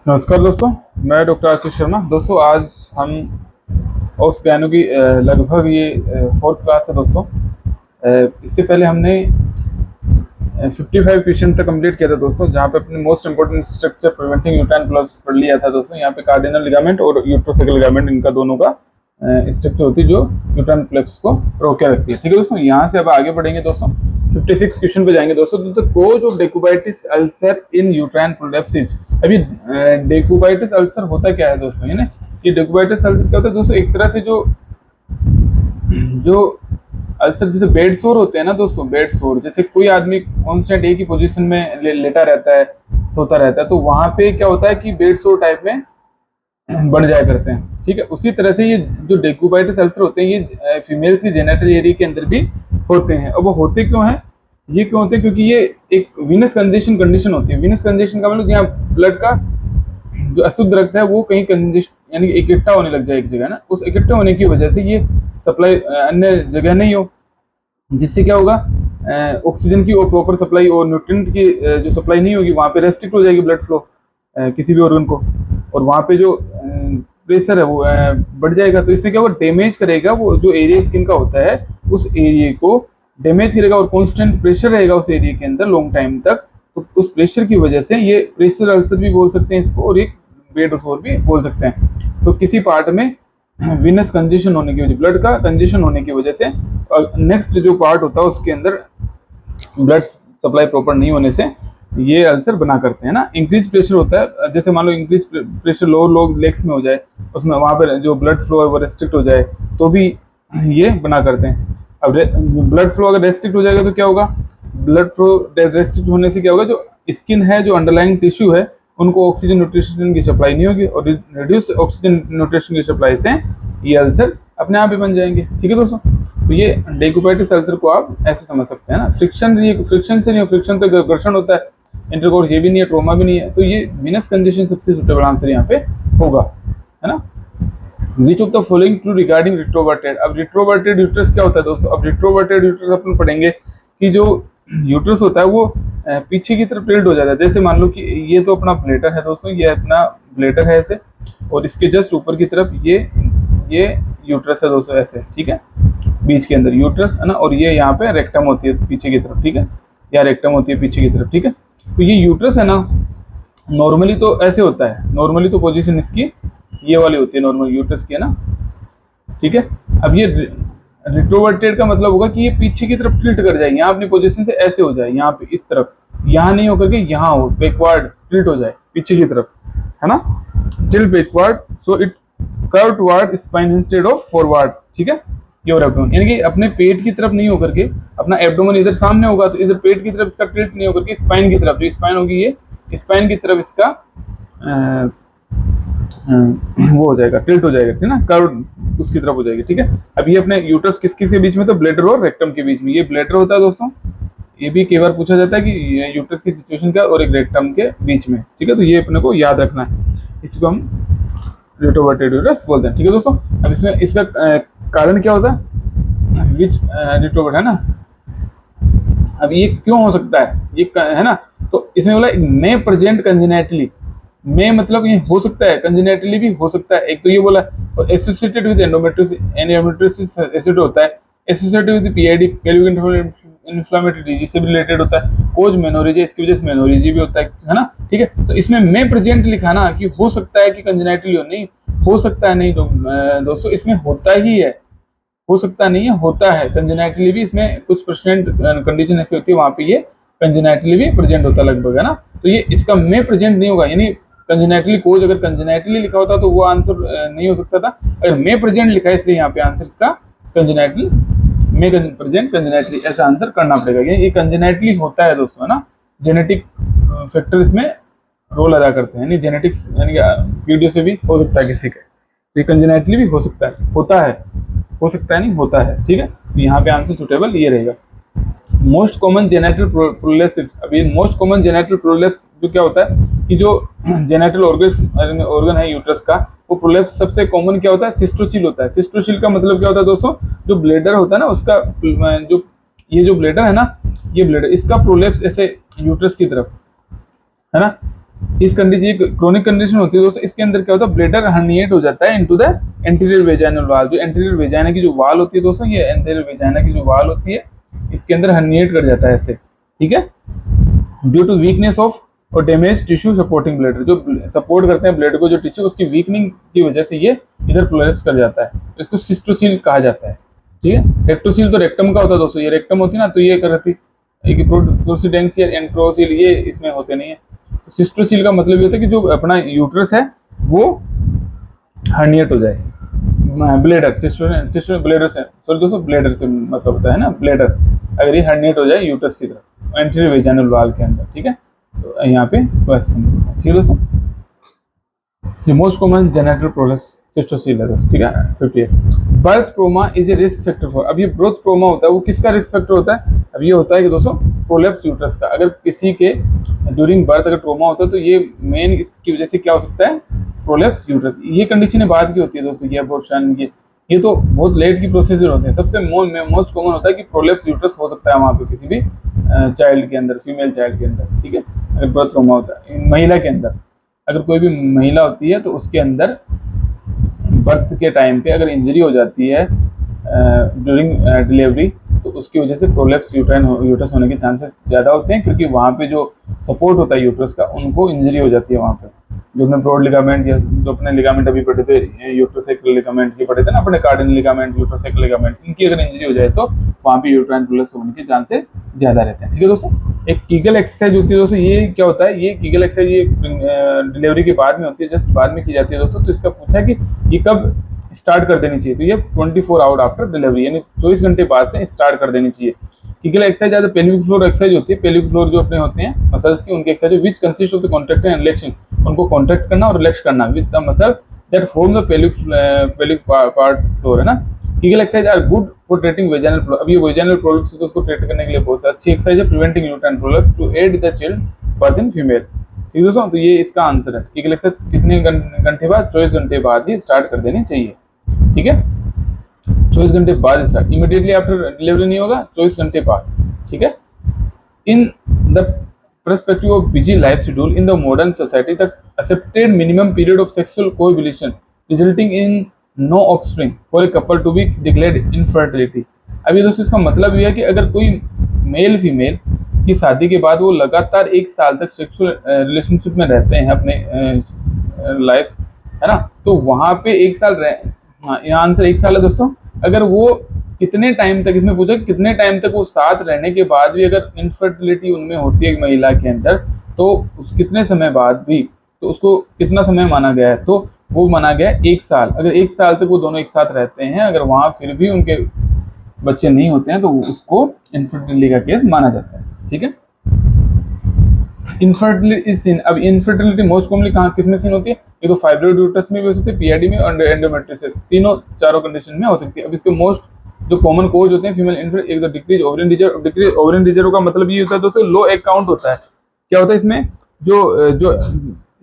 नमस्कार दोस्तों। मैं डॉक्टर आशीष शर्मा। दोस्तों आज हम ऑक्स गायनो की लगभग ये फोर्थ क्लास है दोस्तों। इससे पहले हमने 55 क्वेश्चन तक कंप्लीट किया था दोस्तों, जहाँ पे अपने most important structure preventing uterine collapse पढ़ लिया था दोस्तों। यहाँ पे कार्डिनल लिगामेंट और यूट्रोसेकल लिगामेंट, इनका दोनों का स्ट्रक्चर होती है जो यूट्राइन कोलैप्स को रोके रखती है। ठीक है दोस्तों, यहाँ से अब आगे बढ़ेंगे दोस्तों, 56 क्वेश्चन पे जाएंगे दोस्तों। तो cause of decubitus ulcer in uterine prolapse. अभी डेकुबाइटिस अल्सर होता क्या है दोस्तों, है ना? ये डेकुबाइटिस अल्सर क्या होता है दोस्तों? एक तरह से जो जो अल्सर जैसे बेड सोर होते हैं ना दोस्तों, बेड सोर जैसे कोई आदमी कॉन्स्टेंट एक ही पोजीशन में लेटा रहता है, सोता रहता है, तो वहां पे क्या होता है कि बेड सोर टाइप में बढ़ जाया करते हैं। ठीक है, उसी तरह से ये जो डेकुबाइटिस अल्सर होते हैं ये फीमेल्स की जेनिटल एरिया के अंदर भी होते हैं। और वो होते क्यों हैं, ये क्यों होते हैं? क्योंकि ये एक वीनस कंजेशन होती है। वीनस कंजेशन का मतलब यहाँ ब्लड का जो अशुद्ध रक्त है वो कहीं कंजेशन यानी इकट्ठा होने लग जाए एक जगह ना, उस इकट्ठे होने की वजह से ये सप्लाई अन्य जगह नहीं हो, जिससे क्या होगा, ऑक्सीजन की और प्रॉपर सप्लाई और न्यूट्रिएंट की जो सप्लाई नहीं होगी, वहाँ पे रेस्ट्रिक्ट हो जाएगी ब्लड फ्लो किसी भी ऑर्गन को, और वहाँ पे जो प्रेशर है वो बढ़ जाएगा। तो इससे क्या होगा, डैमेज करेगा वो जो एरिया स्किन का होता है, उस एरिया को डैमेज करेगा और कॉन्स्टेंट प्रेशर रहेगा उस एरिया के अंदर लॉन्ग टाइम तक। तो उस प्रेशर की वजह से ये प्रेशर अल्सर भी बोल सकते हैं इसको, और एक बेड सोर भी बोल सकते हैं। तो किसी पार्ट में विनस कंजेशन होने की वजह, ब्लड का कंजेशन होने की वजह से, नेक्स्ट जो पार्ट होता है उसके अंदर ब्लड सप्लाई प्रॉपर नहीं होने से ये अल्सर बना करते हैं ना। इंक्रीज प्रेशर होता है, जैसे मान लो इंक्रीज प्रेशर लोअर लेग्स में हो जाए, उसमें वहाँ पर जो ब्लड फ्लो है वो रेस्ट्रिक्ट हो जाए, तो भी ये बना करते हैं। अब ब्लड फ्लो अगर रेस्ट्रिक्ट हो जाएगा तो क्या होगा, ब्लड फ्लो रेस्ट्रिक्ट होने से क्या होगा, जो स्किन है, जो अंडरलाइंग टिश्यू है, उनको ऑक्सीजन न्यूट्रिशन की सप्लाई नहीं होगी, और रिड्यूस ऑक्सीजन न्यूट्रिशन की सप्लाई से ये अल्सर अपने आप ही बन जाएंगे। ठीक है दोस्तों, तो ये डेकुबाइटिस अल्सर को आप ऐसे समझ सकते हैं ना। फ्रिक्शन फ्रिक्शन से नहीं, फ्रिक्शन तो घर्षण होता है, इंटरकोर्स ये भी नहीं है, ट्रोमा भी नहीं है, तो ये विनस कंजेशन सबसे सुटेबल आंसर यहाँ पे होगा, है ना। Which of the following true regarding retroverted. अब रिट्रोवर्टेड यूट्रस क्या होता है दोस्तों? अब रिट्रोवर्टेड यूट्रस अपन पढ़ेंगे कि जो यूट्रस होता है वो पीछे की तरफ टिल्ट हो जाता है। जैसे मान लो कि ये तो अपना ब्लेडर है दोस्तों, ये अपना ब्लेडर है ऐसे, और इसके जस्ट ऊपर की तरफ ये यूट्रस है दोस्तों ऐसे, ठीक है, बीच के अंदर यूट्रस है ना, और ये यहाँ पे रेक्टम होती है पीछे की तरफ, ठीक है, या रेक्टम होती है पीछे की तरफ, ठीक है। तो ये यूट्रस है ना, नॉर्मली तो ऐसे होता है, नॉर्मली तो पोजीशन इसकी ये वाली होती है नॉर्मल यूट्रस की, है ना, ठीक है। अब ये रिट्रोवर्टेड का मतलब होगा कि ये पीछे की तरफ टिल्ट कर जाए, यहाँ अपनी पोजीशन से ऐसे हो जाए, यहाँ पे इस तरफ, यहाँ नहीं होकर के यहाँ हो, बैकवर्ड टिल्ट हो जाए पीछे की तरफ, है ना, tilt backward, so it curve toward spine instead of forward, ठीक है। योर एब्डोमेन यानी कि अपने पेट की तरफ नहीं होकर के, अपना एब्डोमेन इधर सामने होगा तो इधर पेट की तरफ इसका टिल्ट नहीं होकर के स्पाइन की तरफ, जो स्पाइन होगी ये स्पाइन की तरफ इसका वो हो जाएगा, टिल्ट हो जाएगा, ठीक है ना, कर्व उसकी तरफ हो जाएगी, ठीक है। अब ये अपने यूट्रस किसके के बीच में, तो ब्लैडर और रेक्टम के बीच में, ये ब्लैडर होता है दोस्तों, ये भी कई बार पूछा जाता है कि यूट्रस की सिचुएशन क्या, और एक रेक्टम के बीच में, ठीक है। तो ये अपने को याद रखना है, इसको हम रिट्रोवर्टेड यूट्रस बोलते हैं, ठीक है दोस्तों। अब इसमें इसका कारण क्या होता है, विच रिट्रोवर्ट, है ना। अब ये क्यों हो सकता है, ये है ना, तो इसमें बोला मे प्रेजेंट कंजेनेटली, में मतलब ये हो सकता है, कंजेनेटली भी हो सकता है, एक तो ये बोला, और associated with endometriosis, endometriosis acid होता है, associated with PID pelvic inflammatory disease से भी रिलेटेड होता है, कोज मेनोरेजिया, इसकी वजह से मेनोरेजिया भी होता है ना, ठीक है। तो इसमें में प्रेजेंट लिखा ना कि हो सकता है कि कंजेनेटली हो, नहीं हो सकता है, नहीं तो दोस्तों इसमें होता ही है, हो सकता नहीं है, होता है कंजेनेटली भी, इसमें कुछ परसेंट कंडीशन ऐसी होती है वहां पे ये कंजेनेटली भी प्रेजेंट होता है लगभग, है ना। तो ये इसका में प्रेजेंट नहीं होगा, यानी कंजेनेटली कोज अगर कंजेनेटली लिखा होता तो वो आंसर नहीं हो सकता था, अगर में प्रेजेंट लिखा है इसलिए यहाँ पे आंसर इसका कंजेनेटली, में प्रेजेंट कंजेनेटली, ऐसा आंसर करना पड़ेगा। ये कंजेनेटली होता है दोस्तों, है ना, जेनेटिक फैक्टर इसमें रोल अदा करते हैं, यानी जेनेटिक्स यानी वीडियो से भी हो सकता है किसी का, ये कंजेनेटली भी हो सकता है, होता है, हो सकता है नहीं होता है, ठीक है। तो यहाँ पे आंसर सुटेबल ये रहेगा। मोस्ट कॉमन जेनेटल प्रोलेप्स, अभी मोस्ट कॉमन जेनेटल प्रोलेप्स जो क्या होता है कि जो जेनेटल ऑर्गन है यूट्रस का, वो प्रोलेप्स सबसे कॉमन क्या होता है, सिस्टोसील होता है। सिस्टोसील का मतलब क्या होता है दोस्तों, जो ब्लेडर होता है ना उसका, जो ये जो ब्लेडर है ना, ये ब्लेडर, इसका प्रोलेप्स ऐसे यूट्रस की तरफ, है ना, इस कंडीशन, ये क्रोनिक कंडीशन होती है दोस्तों, इसके अंदर क्या होता है, ब्लैडर हर्निएट हो जाता है इनटू द एंटीरियर वेजाइनल वाल। जो एंटीरियर वेजाइना की जो वाल होती है दोस्तों, ये एंटीरियर वेजाइना की जो वाल होती है इसके अंदर हर्निएट कर जाता है ऐसे, ठीक है, ड्यू टू वीकनेस ऑफ और डैमेज टिश्यू सपोर्टिंग ब्लैडर। जो सपोर्ट करते हैं ब्लैडर को जो टिश्यू, उसकी वीकनिंग की वजह से ये इधर प्रोलैप्स कर जाता है, तो इसको सिस्टोसील कहा जाता है, ठीक है। रेक्टोसील तो रेक्टम का होता है दोस्तों, ये रेक्टम होती है ना, तो ये कर रहती एक प्रोसीडेंसी एंट्रोसील, ये इसमें होते नहीं है। सिस्टोसील का मतलब ये होता है कि जो अपना यूट्रस है वो हर्निएट हो जाए, ब्लेडर सिस्टर ब्लेडर से, सॉरी दोस्तों, ब्लेडर से मतलब होता है ना, ब्लेडर अगर ये हर्निएट हो जाए यूट्रस की तरफ एंटीरियर वेजाइनल वाल के अंदर, ठीक है, तो यहाँ पे इसको ऐसे समझना, ठीक है दोस्तों। The most common genital prolapse cystocele है दोस्तों, ठीक है। 58 birth trauma is a risk factor for. अब ये ब्रोथ ट्रोमा होता है वो किसका रिस्क फैक्टर होता है, अब ये होता है कि दोस्तों प्रोलैप्स यूट्रस का। अगर किसी के ड्यूरिंग बर्थ अगर ट्रोमा होता है तो ये मेन इसकी वजह से क्या हो सकता है, प्रोलैप्स यूट्रस। ये कंडीशन बाद की होती है दोस्तों, ये अबॉर्शन, ये तो बहुत लेट की प्रोसीजर होते हैं। सबसे मोस्ट कॉमन होता है कि प्रोलैप्स यूट्रस हो सकता है वहाँ पे किसी भी चाइल्ड के अंदर, फीमेल चाइल्ड के अंदर, ठीक है, अगर बर्थ ट्रोमा होता है। महिला के अंदर अगर कोई भी महिला होती है तो उसके अंदर बर्थ के टाइम पे अगर इंजरी हो जाती है ड्यूरिंग डिलीवरी, तो उसकी वजह से प्रोलैप्स यूट्रस होने के चांसेस ज़्यादा होते हैं, क्योंकि वहाँ पे जो सपोर्ट होता है यूट्रस का, उनको इंजरी हो जाती है वहाँ पे। जो अपने ब्रॉड लिगामेंट या जो अपने लिगामेंट अभी पढ़े थे, यूट्रोसेक्युलर लिगामेंट की पढ़े थे ना अपने, कार्डिनल लिगामेंट, यूट्रोसेक्युलर लिगामेंट, इनकी अगर इंजरी हो जाए तो वहाँ पे यूट्राइन प्रोलैप्स होने के चांसेस ज़्यादा रहते हैं, ठीक है दोस्तों। एक कीगल एक्सरसाइज होती है दोस्तों, ये क्या होता है, ये कीगल एक्सरसाइज ये डिलीवरी के बाद में होती है, जस्ट बाद में की जाती है दोस्तों। तो इसका पूछा है कि ये कब स्टार्ट कर देनी चाहिए, तो ये 24 आवर आफ्टर डिलीवरी, यानी 24 घंटे बाद से स्टार्ट कर देनी चाहिए। कीगल एक्सरसाइज ज़्यादा पेल्विक फ्लोर एक्सरसाइज होती है। पेल्विक फ्लोर जो अपने होते हैं मसल्स की, उनकी exercise which consist of the contract and relaxing, उनको कॉन्ट्रैक्ट करना और रिलैक्स करना with the muscle that form the pelvic part floor, है ना। Kegel exercise are good for treating vaginal prolapse. अब ये वेजाइनल प्रोलैप्स तो उसको ट्रीट करने के लिए बहुत अच्छी एक्सरसाइज है। Preventing uterine prolapse to aid the child birth in female, ठीक है दोस्तों। तो ये इसका आंसर है। कीगल एक्सरसाइज कितने घंटे बाद, 24 घंटे बाद ही स्टार्ट कर देनी चाहिए, ठीक है। 24 घंटे बाद स्टार्ट, इमीडिएटली आफ्टर डिलीवरी नहीं होगा, 24 घंटे बाद, ठीक है। In the perspective of busy life schedule in the modern society, the accepted minimum period of sexual cohabitation resulting in no offspring for a couple to be declared infertility। अभी दोस्तों इसका मतलब यह है कि अगर कोई मेल फीमेल की शादी के बाद वो लगातार 1 साल तक सेक्सुअल रिलेशनशिप में रहते हैं अपने लाइफ, है ना, तो वहाँ पे 1 साल रह, हाँ यहाँ आंसर 1 साल है दोस्तों। अगर वो कितने टाइम तक, इसमें पूछा कितने टाइम तक वो साथ रहने के बाद भी अगर इनफर्टिलिटी उनमें होती है एक महिला के अंदर, तो उस कितने समय बाद भी, तो उसको कितना समय माना गया है, तो वो माना गया 1 साल। अगर 1 साल तक वो दोनों एक साथ रहते हैं, अगर वहाँ फिर भी उनके बच्चे नहीं होते हैं, तो उसको इनफर्टिलिटी का केस माना जाता है, ठीक है। इनफर्टिलिटी सीन, अब इनफर्टिलिटी मोस्ट कॉमनली कहाँ किसमें सीन होती है, ये तो फाइब्रोइड यूट्रस में भी हो सकती है, पीआईडी में और एंडोमेट्रियोसिस, चारों कंडीशन में हो सकती है। अब इसके मोस्ट जो कॉमन कोज होते हैं फीमेल इनफेक्ट, एक तो decrease ovarian reserve. Decrease ovarian reserve का मतलब ये होता है दोस्तों, लो एग काउंट होता है। क्या होता है इसमें, जो जो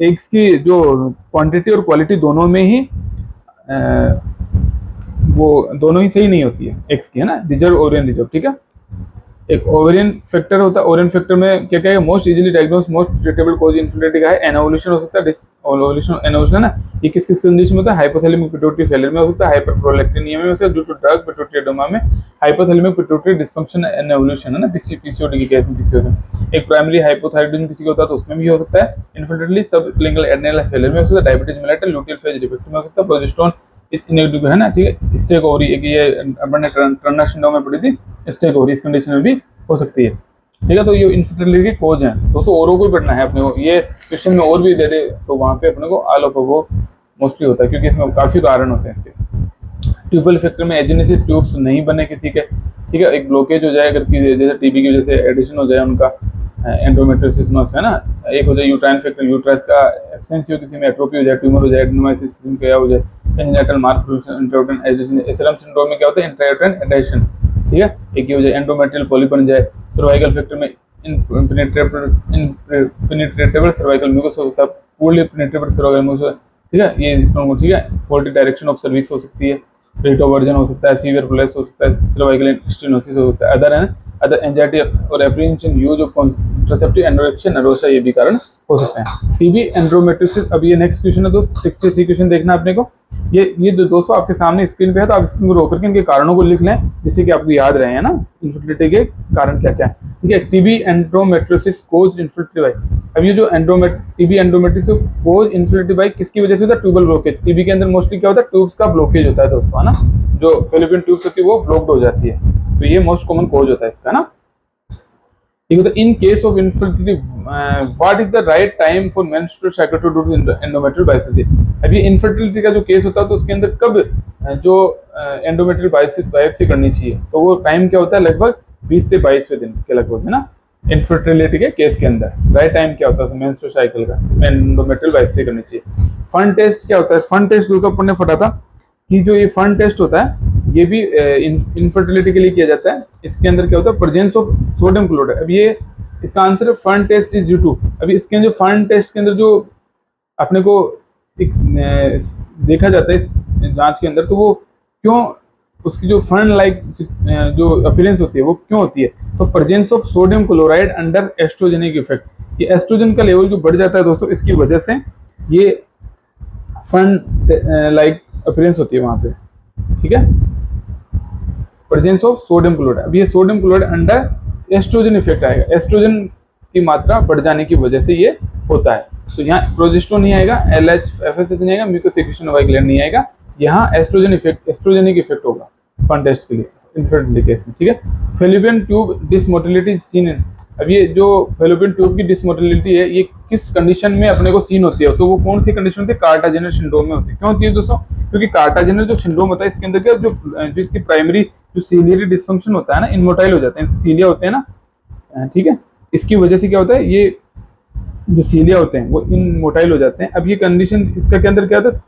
एग्स की जो क्वांटिटी और क्वालिटी दोनों में ही वो दोनों ही सही नहीं होती है एग्स की, है ना, रिजर्व ओवरियन रिजर्व, ठीक है। एक ओवेरियन फैक्टर होता है, ओवेरियन फैक्टर में क्या क्या है, most easily diagnose most treatable cause infertility का है एनोवुलेशन हो सकता है, डिसओवुलेशन एनोवुलेशन, है ना। ये किस किस कंडीशन में होता है, हाइपोथैलेमिक पिट्यूटरी फेलियर में हो सकता है, हाइपरप्रोलैक्टिनिया में हो सकता है ड्यू टू ड्रग पिट्यूटरी एडोमा में, हाइपोथैलेमिक पिट्यूटरी डिसफंक्शन एनोवुलेशन, है ना, पीसीओडी की केस में पीसीओडी। एक प्राइमरी हाइपोथायराइडिज्म किसी को होता है तो उसमें भी हो सकता है इनफर्टिलिटी। सब क्लिनिकल एडरेनल फेलियर में हो सकता है, diabetes mellitus luteal phase defect में हो सकता है, प्रोजेस्टेरोन इनएक्टिव, है ना, ठीक है। स्टेक ओवरी, एक ये अपने टर्नर सिंड्रोम में पड़ी थी, स्टेक ओवरी, इस कंडीशन में भी हो सकती है, ठीक है। तो ये इनफर्टिलिटी के कोज हैं दोस्तों, औरों को पढ़ना है अपने को, ये क्वेश्चन में और भी दे दे तो वहाँ पे अपने को आल ऑफ वो मोस्टली होता है, क्योंकि इसमें काफी कारण होते हैं इसके। ट्यूबल फैक्टर में एजेनेसिस ट्यूब्स नहीं बने किसी के, ठीक है, एक ब्लॉकेज हो जाए अगर जैसे टीबी की वजह से एडिशन हो जाए उनका, एंडोमेट्रियोसिस, है ना, एक हो जाए यूट्राइन फैक्टर, यूट्रस का एब्सेंस हो, किसी में एट्रोपी हो जाए, ट्यूमर हो जाए, एडेनोमाइसिस क्या हो जाए, कंजेनिटल मार्फल्यूशन, इंट्रायूटेरिन एडिशन, एसरम सिंड्रोम में क्या होता है, इंट्रायूटेरिन एडिशन, ठीक है। एक ये हो जाए एंडोमेट्रियल पॉलिप बन जाए। सर्वाइकल फैक्टर में इनपेनिट्रेटेबल सर्वाइकल म्यूकस हो सकता है, पूर्ली पेनिट्रेटेबल सर्वाइकल म्यूकस, ठीक है, ये इसमें, ठीक है। फॉल्टी डायरेक्शन ऑफ सर्विक्स हो सकती है, रेटोवर्जन हो सकता है, सीवियर प्रोलैप्स हो सकता है, सर्वाइकल स्टेनोसिस हो सकता है, अदर है अदर एंजाइटी और एप्रीहेंशन यूज ऑफ कॉन्ट्रासेप्टिव एंडोरेक्शन नरोसा ये भी कारण हो सकते हैं। टीबी एंड्रोमेट्रियोसिस, अब ये नेक्स्ट क्वेश्चन है दोस्तों, 63 क्वेश्चन देखना आपने को। ये दोस्तों आपके सामने स्क्रीन पे है, तो आप स्क्रीन को रोक करके इनके कारणों को लिख लें जिससे कि आपको याद रहे, है ना, इनफर्टिलिटी के कारण क्या क्या है। ठीक है, टीबी एंड्रोमेट्रियोसिस कोज इनफर्टिलिटी बाय, अब ये जो टीबी एंड्रोमेट्रियोसिस कोज इनफर्टिलिटी बाय किसकी वजह से होता है? Tubal blockage. टीबी के अंदर मोस्टली क्या होता है? ट्यूब्स का ब्लॉकेज होता है दोस्तों, है ना, जो फेलोपियन ट्यूब्स होती है वो ब्लॉक्ड हो जाती है, तो ये मोस्ट कॉमन कोज होता है इसका ना। In case of infertility what is the right time for menstrual cycle to do endometrial biopsy. अब ये इनफर्टिलिटी का जो केस होता है तो उसके अंदर कब जो एंडोमेट्रियल बायोप्सी करनी चाहिए, तो वो टाइम क्या होता है? लगभग 20 से 22वें दिन के लगभग, है ना, इनफर्टिलिटी के केस के अंदर राइट टाइम क्या होता है मेंस्ट्रुअल साइकिल का, एंडोमेट्रियल बायोप्सी करनी चाहिए। फन टेस्ट क्या होता है? फन टेस्ट जो अपन ने पढ़ा था कि जो ये फन टेस्ट होता है ये भी इनफर्टिलिटी के लिए किया जाता है। इसके अंदर क्या होता है? Presence of sodium chloride. अब ये इसका आंसर है fern test is due to. अभी इसके अंदर जो फन टेस्ट के अंदर जो अपने को एक देखा जाता है इस जांच के अंदर, तो वो क्यों उसकी जो फन लाइक जो अपीयरेंस होती है वो क्यों होती है? तो presence of sodium chloride under oestrogenic effect, ये एस्ट्रोजन का लेवल जो बढ़ जाता है दोस्तों, इसकी वजह से ये फन लाइक अपीयरेंस होती है वहां पे। ठीक है, प्रेजेंस ऑफ सोडियम क्लोराइड। अब ये sodium chloride under oestrogen effect आएगा, एस्ट्रोजन की मात्रा बढ़ जाने की वजह से ये होता है। तो यहाँ प्रोजेस्टेरोन नहीं आएगा, LH-FSH नहीं आएगा, म्यूकस सेक्रेशन ऑफ ग्लैंड नहीं आएगा, यहाँ एस्ट्रोजन इफेक्ट, एस्ट्रोजेनिक इफेक्ट होगा फन टेस्ट के लिए इनफर्टिलिटी केस में। ठीक है, फेलोपियन ट्यूब डिसमोटिलिटी सीन इन। अब ये जो फेलोपियन ट्यूब की डिसमोटिलिटी है ये किस कंडीशन में अपने को सीन होती है? तो वो कौन सी कंडीशन होती है? कार्टाजेनर सिंड्रोम में होती है। क्यों होती है दोस्तों? क्योंकि कार्टाजेनर जो सिंड्रोम होता है इसके अंदर क्या जो इसकी प्राइमरी जो सीलियरी डिस्फंक्शन होता है ना, इनमोटाइल हो जाते हैं, सीलिया होते हैं ना, ठीक है, इसकी वजह से क्या होता है? ये जो सीलिया होते हैं वो इनमोटाइल हो जाते हैं। अब ये कंडीशन इसका के अंदर क्या होता है?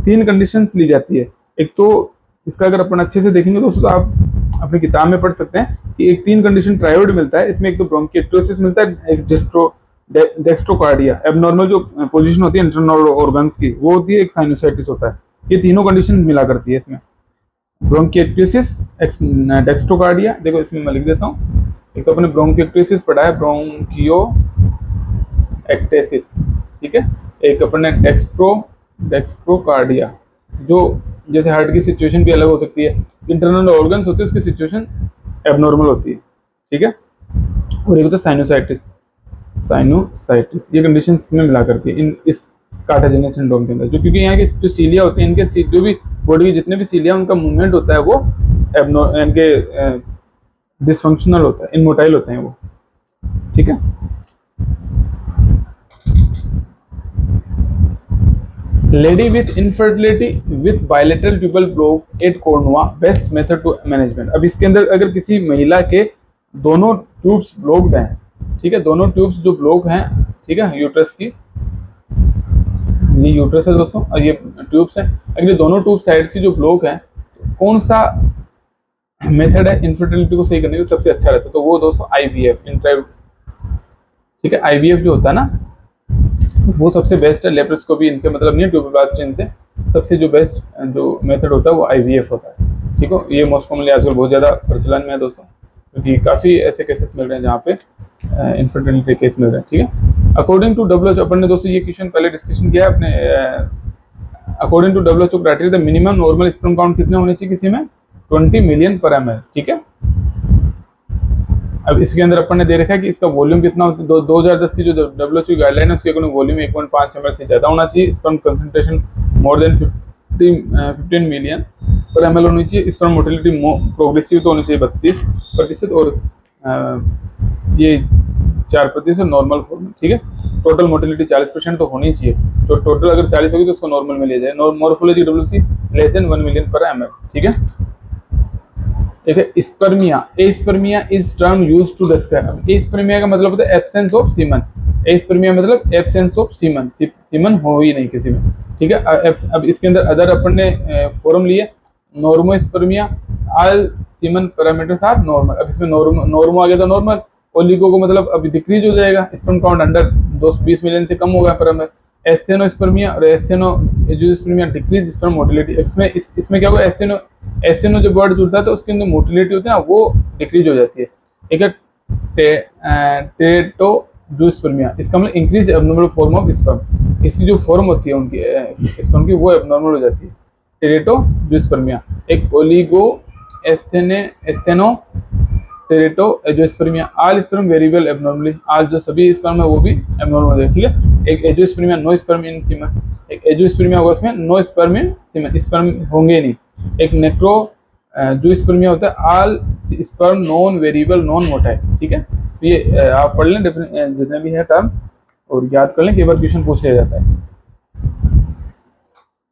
3 कंडीशंस ली जाती है। एक तो इसका अगर अपन अच्छे से देखेंगे दोस्तों तो आप अपनी किताब में पढ़ सकते हैं कि एक 3 कंडीशन ट्रायोड मिलता है। इसमें एक तो ब्रोंकिएक्टोसिस मिलता है, एक डेक्स्ट्रोकार्डिया, एबनॉर्मल जो पोजीशन होती है इंटरनल ऑर्गन्स की वो होती है, एक साइनोसाइटिस होता है। ये तीनों कंडीशन मिला करती है इसमें, ब्रोंकिएक्टोसिस, डेक्स्ट्रोकार्डिया। देखो इसमें मैं लिख देता हूँ, एक तो अपने ब्रोंकिएक्टोसिस पढ़ा है, ब्रोंकियो एक्टेसिस, ठीक है, एक अपने डेक्स्ट्रोकार्डिया, जो जैसे हार्ट की सिचुएशन भी अलग हो सकती है, इंटरनल ऑर्गन्स होते हैं उसकी सिचुएशन एबनॉर्मल होती है, ठीक है, और एक होता है साइनोसाइटिस, ये कंडीशन में मिला करके इन इस कार्टाजेनिक सिंड्रोम के अंदर, जो क्योंकि यहाँ के जो सीलिया होते हैं इनके जो भी बॉडी के जितने भी सीलिया उनका मूवमेंट होता है वो इनके डिसफंक्शनल होता है, इनमोटाइल होते हैं वो, ठीक है। Lady with infertility with bilateral tubal block at cornua, best method to management. अब इसके अंदर अगर किसी महिला के दोनों ट्यूब्स ब्लॉक्ड हैं, ठीक है, दोनों ट्यूब्स जो ब्लॉक हैं, ठीक है, यूट्रस की, ये यूट्रस है दोस्तों और ये ट्यूब्स हैं, अगर ये दोनों ट्यूब साइड्स की जो ब्लॉक हैं, तो कौन सा मेथड है इनफर्टिलिटी को सही करने के सबसे अच्छा रहता है? तो वो दोस्तों आईवीएफ, ठीक है, आईवीएफ जो होता है ना वो सबसे बेस्ट है। लेप्रोस्कोपी इनसे मतलब नहीं है, ट्यूबोप्लास्टी इनसे सबसे जो बेस्ट जो मेथड होता है वो आईवीएफ होता है, ठीक है। ये मोस्ट कॉमनली आजकल बहुत ज़्यादा प्रचलन में है दोस्तों, क्योंकि काफ़ी ऐसे केसेस मिल रहे हैं जहाँ पे इनफर्टिलिटी केस मिल रहे हैं, ठीक है। अकॉर्डिंग टू WHO, अपन ने दोस्तों ये क्वेश्चन पहले डिस्कशन किया है अपने, according to WHO criteria the minimum normal sperm count कितने होने चाहिए किसी में? 20 मिलियन पर ml, ठीक है। अब इसके अंदर अपन ने दे रखा है कि इसका वॉल्यूम कितना होता है, 2010 की जो WHO गाइडलाइन है उसके अकॉर्डिंग वॉल्यूम 1.5 ml से ज़्यादा होना चाहिए, sperm concentration more than 15 million पर ml होनी चाहिए, स्पर्म मोटिलिटी प्रोग्रेसिव तो होनी चाहिए 32%, और ये 4% नॉर्मल फॉर्म में, ठीक है। टोटल मोटिलिटी 40% तो होनी चाहिए, तो टोटल अगर 40 होगी तो उसको नॉर्मल में लिया जाए। Morphology WC less than 1 million पर ml, ठीक है। ठीक है, spermia, aspermia is term used to describe, aspermia का मतलब होता है एब्सेंस ऑफ सीमन, एस्पर्मिया मतलब एब्सेंस ऑफ सीमन, सीमन हो ही नहीं किसी में, ठीक है। अब इसके अंदर अदर अपन ने फॉर्म लिए, normospermia, all semen parameters are normal. अब इसमें नॉर्मो आ गया तो नॉर्मल, ओलिगो को मतलब अभी डिक्रीज हो जाएगा, स्पर्म काउंट अंडर 220 मिलियन से कम होगा पर ml। एस्थेनोस्पर्मिया और एस्थेनोएंजियोस्पर्मिया डिक्रीज स्पर्म मोटिलिटी। इसमें क्या होगा, एस्थेनो जब वर्ड जुड़ता है तो उसके अंदर मोटिलिटी होती है ना वो डिक्रीज हो जाती है। एक है टेरेटोजूस्पर्मिया, इसका मतलब increase abnormal form of sperm, इसकी जो फॉर्म होती है उनकी स्पर्म की वो एबनॉर्मल हो जाती है, टेरेटोजूस्पर्मिया। एक ओलिगो एस्थेनो टेरेटो एजोस्पर्मिया, आल स्पर्म वेरिएबल एबनॉर्मली, आज जो सभी स्पर्म है वो भी एबनॉर्मल हो जाए, ठीक है। एक azoospermia no sperm in semen, एक एजोस्पर्मिया होगा उसमें no sperm in semen, sperm होंगे नहीं। एक नेक्रो जूस्पर्मिया होता है all sperm non variable non motile, ठीक है। तो ये आप पढ़ लें जितने भी है टर्म और याद कर लें, कई बार क्वेश्चन पूछ लिया जाता है।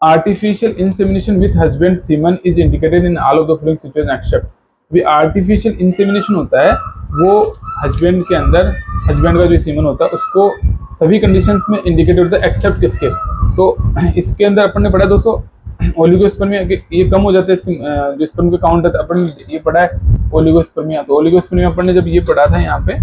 Artificial insemination with husband semen is indicated in all of the following situation except, भी आर्टिफिशियल इंसेमिनेशन होता है वो हस्बैंड के अंदर, हस्बैंड का जो सीमन होता है उसको सभी कंडीशंस में इंडिकेट होता है एक्सेप्ट किसके। तो इसके अंदर अपन ने पढ़ा दोस्तों ओलिगोस्पर्मिया, ये कम हो जाता है इसकी जो स्पर्म का काउंट है, अपन ये पढ़ा है ओलिगोस्पर्मिया। तो ओलिगोस्पर्मिया अपन ने जब ये पढ़ा था यहाँ पे,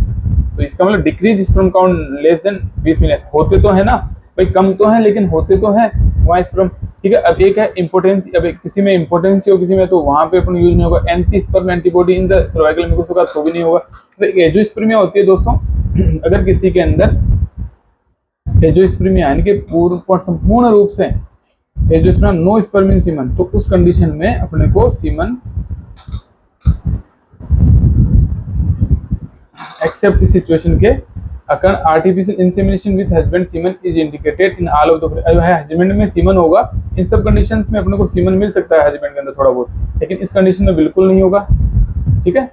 तो इसका मतलब decrease sperm count less than 20 million, होते तो है ना भाई, कम तो है लेकिन होते तो है वहाँ स्पर्म, ठीक है। अब एक है इम्पोर्टेंस, अब किसी में इम्पोर्टेंस हो किसी में, तो वहां पे अपन यूज नहीं होगा anti sperm antibody in the cervical mucosa, तो भी नहीं होगा। तो एजोस्पर्मिया होती है दोस्तों, अगर किसी के अंदर एजोस्पर्मिया यानी कि संपूर्ण रूप से azoospermia no sperm in semen, तो उस कंडीशन में अपने को सीमन एक्सेप्ट इस सिचुएशन के occur artificial insemination with husband semen is indicated in all of the, husband में सीमन होगा, इन सब कंडीशंस में अपने को सीमन मिल सकता है हस्बैंड के अंदर थोड़ा बहुत, लेकिन इस कंडीशन में बिल्कुल नहीं होगा, ठीक है।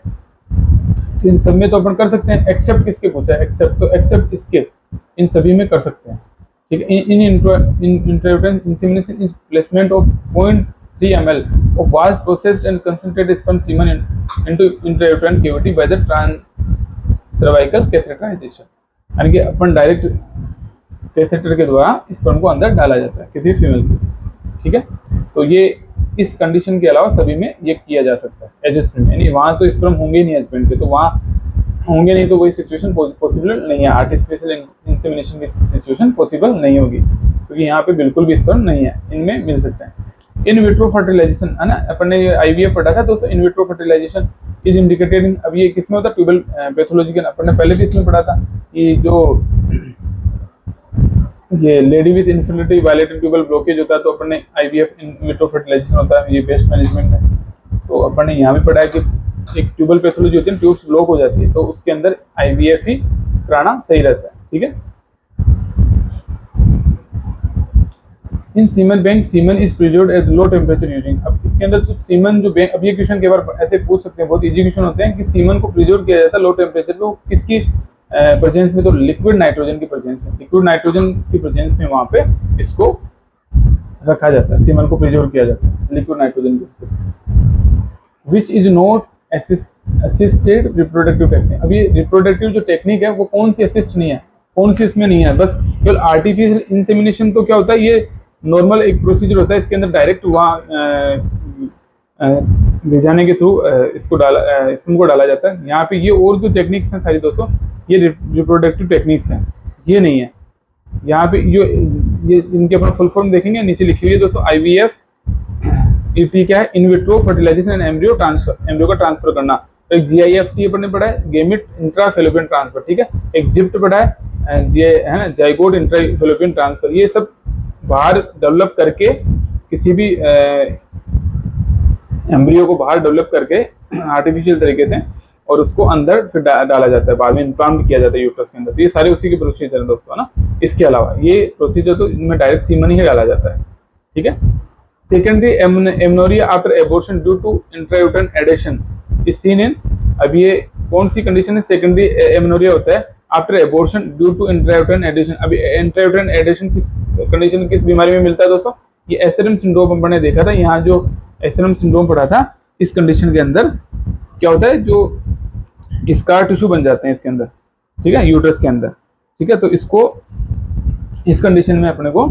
तो इन सब में तो अपन कर सकते हैं, एक्सेप्ट किसके पूछा है, एक्सेप्ट, तो एक्सेप्ट इसके इन सभी में कर सकते हैं, ठीक है। In intrauterine insemination is placement of 0.3 ml of was processed and concentrated sperm semen into intrauterine cavity by the trans-cervical catheterization, यानी कि अपन डायरेक्ट कैथेटर के द्वारा स्पर्म को अंदर डाला जाता है किसी फीमेल को, ठीक है। तो ये इस कंडीशन के अलावा सभी में ये किया जा सकता है एडजस्टमेंट, यानी वहाँ तो स्पर्म होंगे ही नहीं हस्बैंड के, तो वहाँ होंगे नहीं तो वही सिचुएशन पॉसिबल नहीं है, आर्टिफिशियल इंसेमिनेशन की सिचुएशन पॉसिबल नहीं होगी, क्योंकि यहाँ पे बिल्कुल भी स्पर्म नहीं है, इनमें मिल सकता है। इन विट्रो फर्टिलाइजेशन है ना, अपन ने आईवीएफ पढ़ा था दोस्तों, in vitro fertilisation is indicated in, अब ये किसमें होता है, ट्यूबल पैथोलॉजी के, अपन ने पहले भी इसमें पढ़ा था, ये जो ये lady with infinity violated tubal blockage होता है, तो अपन ने आईवीएफ इन विट्रो फर्टिलाइजेशन होता है, ये बेस्ट मैनेजमेंट है। तो अपन ने यहाँ भी पढ़ा है कि एक ट्यूबल पैथोलॉजी होती है, ट्यूब्स ब्लॉक हो जाती है, तो उसके अंदर आईवीएफ ही कराना सही रहता है, ठीक है। In semen bank semen is preserved at low temperature using, अब इसके अंदर कुछ सीमन जो बैंक, अब ये क्वेश्चन के बार ऐसे पूछ सकते हैं, बहुत इजी क्वेश्चन होते हैं कि सीमन को प्रिजर्व किया जाता है लो टेम्परेचर पे, किसकी प्रेजेंस में, तो लिक्विड नाइट्रोजन की प्रेजेंस में, लिक्विड नाइट्रोजन की प्रेजेंस में वहां पे इसको रखा जाता है, सीमन को प्रिजर्व किया जाता है लिक्विड नाइट्रोजन की, which is not assisted reproductive technique. अब ये रिप्रोडक्टिव जो टेक्निक है वो कौन सी असिस्ट नहीं है, कौन सी इसमें नहीं है, बस केवल आर्टिफिशियल इंसेमिनेशन तो क्या होता है, ये नॉर्मल एक प्रोसीजर होता है, इसके अंदर डायरेक्ट वहाँ ले जाने के थ्रू इसको स्पर्म को डाला जाता है। यहाँ पे ये और जो टेक्निक्स हैं सारी दोस्तों, ये रिप्रोडक्टिव टेक्निक्स हैं, ये नहीं है। यहाँ पे जो ये इनके अपना फुल फॉर्म देखेंगे, नीचे लिखी हुई है दोस्तों, आईवीएफ ईटी क्या है, in vitro fertilisation and embryo transfer, embryo का ट्रांसफर करना। तो एक जीआईएफटी अपन ने पढ़ा है, गेमिट इंट्रा फेलोपियन ट्रांसफर, ठीक है। एक जिप्ट पढ़ा है, है ना, जाइगोट इंट्रा फेलोपियन ट्रांसफर, ये सब बाहर डेवलप करके किसी भी एम्ब्रियो को बाहर डेवलप करके आर्टिफिशियल तरीके से, और उसको अंदर फिर डाला जाता है, बाद में इम्प्लांट किया जाता है यूट्रस के अंदर। तो ये सारे उसी के प्रोसीजर है दोस्तों, है ना। इसके अलावा ये प्रोसीजर तो इनमें डायरेक्ट सीमन ही डाला जाता है, ठीक है। Secondary amenorrhea after abortion due to intrauterine adhesion is seen in, अब ये कौन सी कंडीशन है, सेकेंडरी एमनोरिया होता है after abortion due to intrauterine adhesion. अभी इंट्रायूटेरन एडिशन किस कंडीशन, किस बीमारी में मिलता है दोस्तों, ये एसरम सिंड्रोम हमने देखा था, यहाँ जो एसरम सिंड्रोम पढ़ा था, इस कंडीशन के अंदर क्या होता है, जो स्कार टिश्यू बन जाते हैं इसके अंदर, ठीक है, यूट्रस के अंदर, ठीक है। तो इसको इस कंडीशन में अपने को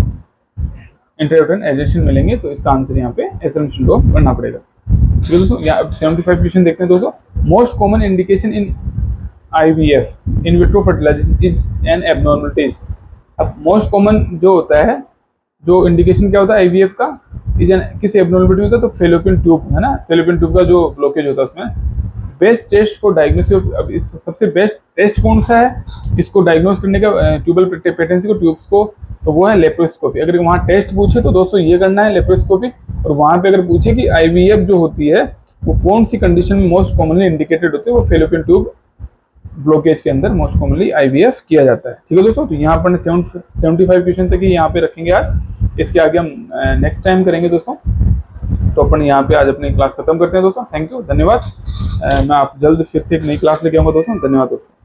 इंट्रायूटेरन एडिशन मिलेंगे, तो इसका आंसर यहाँ पे एसरम सिंड्रोम करना पड़ेगा। ठीक है दोस्तों, यहाँ 75 क्वेश्चन देखते हैं दोस्तों। Most common indication in IVF in vitro fertilisation is an abnormalities. अब मोस्ट कॉमन जो होता है, जो इंडिकेशन क्या होता है IVF का, इज एन किस एबनॉर्मलिटी होता है, तो फेलोपियन ट्यूब, है ना, फेलोपियन ट्यूब का जो ब्लॉकेज होता है उसमें बेस्ट टेस्ट फॉर डायग्नोसिस, अब इस सबसे बेस्ट टेस्ट कौन सा है इसको डायग्नोस करने का ट्यूबल पेटेंसी को, ट्यूब्स को, तो वो है लेप्रोस्कोपी। अगर वहाँ टेस्ट पूछे तो दोस्तों ये करना है लेप्रोस्कोपी। और वहाँ पे अगर पूछे कि आईवीएफ जो होती है वो कौन सी कंडीशन में मोस्ट कॉमनली इंडिकेटेड होती है, वो फेलोपियन ट्यूब ब्लॉकेज के अंदर मोस्ट कॉमनली आईवीएफ किया जाता है। ठीक है दोस्तों, तो यहाँ पर 75 क्वेश्चन तक ही यहाँ पे रखेंगे आज, इसके आगे हम नेक्स्ट टाइम करेंगे दोस्तों। तो अपन यहाँ पे आज अपनी क्लास खत्म करते हैं दोस्तों। थैंक यू, धन्यवाद। मैं आप जल्द फिर से एक नई क्लास लेके आऊँगा दोस्तों। धन्यवाद दोस्तों।